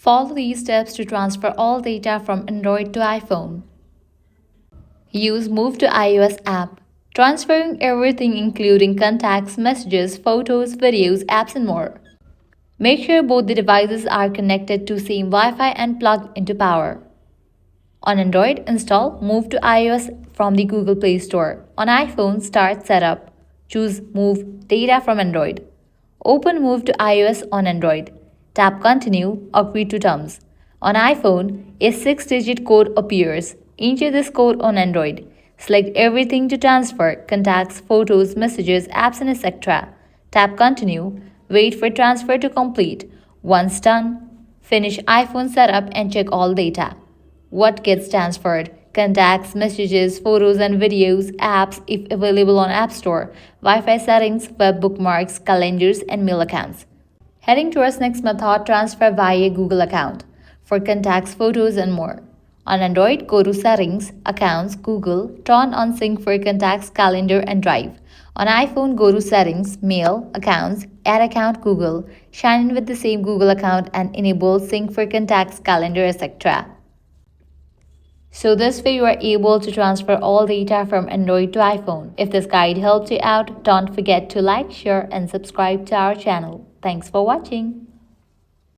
Follow these steps to transfer all data from Android to iPhone. Use Move to iOS app, transferring everything including contacts, messages, photos, videos, apps, and more. Make sure both the devices are connected to same Wi-Fi and plugged into power. On Android, install Move to iOS from the Google Play Store. On iPhone, start Setup. Choose Move Data from Android. Open Move to iOS on Android. Tap Continue, agree to terms. On iPhone, a 6-digit code appears. Enter this code on Android. Select everything to transfer, contacts, photos, messages, apps, and etc. Tap Continue. Wait for transfer to complete. Once done, finish iPhone setup and check all data. What gets transferred? Contacts, messages, photos and videos, apps if available on App Store, Wi-Fi settings, web bookmarks, calendars, and mail accounts. Heading towards next method, transfer via Google account for contacts, photos, and more. On Android, go to Settings, Accounts, Google, turn on Sync for contacts, calendar, and Drive. On iPhone, go to Settings, Mail, Accounts, Add Account, Google, sign in with the same Google account and enable Sync for contacts, calendar, etc. So this way you are able to transfer all data from Android to iPhone. If this guide helped you out, don't forget to like, share and subscribe to our channel. Thanks for watching.